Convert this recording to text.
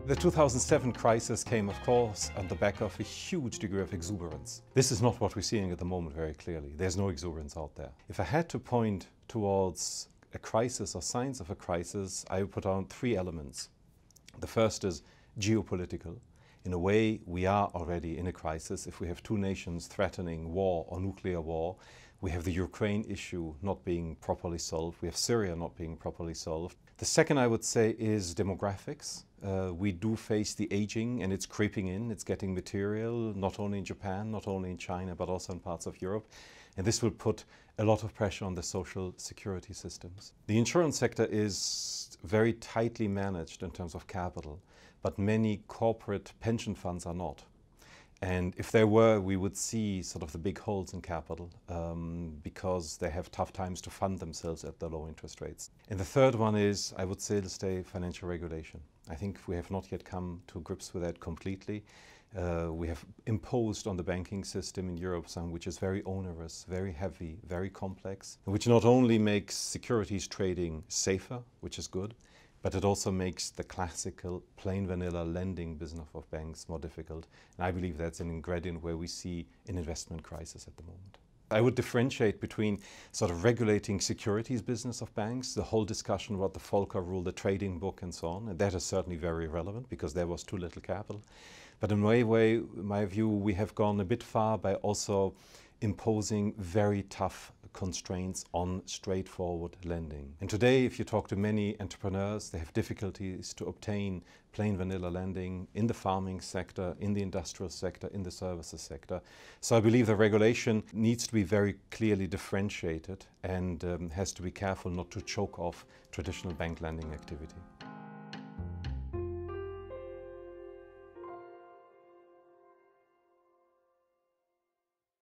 The 2007 crisis came, of course, on the back of a huge degree of exuberance. This is not what we're seeing at the moment very clearly. There's no exuberance out there. If I had to point towards a crisis or signs of a crisis, I would put on three elements. The first is geopolitical. In a way, we are already in a crisis. If we have two nations threatening war or nuclear war, we have the Ukraine issue not being properly solved. We have Syria not being properly solved. The second, I would say, is demographics. We do face the aging, and it's creeping in. It's getting material, not only in Japan, not only in China, but also in parts of Europe. And this will put a lot of pressure on the social security systems. The insurance sector is very tightly managed in terms of capital, but many corporate pension funds are not. And if there were, we would see sort of the big holes in capital because they have tough times to fund themselves at the low interest rates. And the third one is, I would say, financial regulation. I think we have not yet come to grips with that completely. We have imposed on the banking system in Europe some which is very onerous, very heavy, very complex, which not only makes securities trading safer, which is good, but it also makes the classical plain vanilla lending business of banks more difficult. And I believe that's an ingredient where we see an investment crisis at the moment. I would differentiate between sort of regulating securities business of banks, the whole discussion about the Volcker rule, the trading book and so on. And that is certainly very relevant because there was too little capital. But in my view, we have gone a bit far by also imposing very tough constraints on straightforward lending. And today, if you talk to many entrepreneurs, they have difficulties to obtain plain vanilla lending in the farming sector, in the industrial sector, in the services sector. So I believe the regulation needs to be very clearly differentiated and has to be careful not to choke off traditional bank lending activity.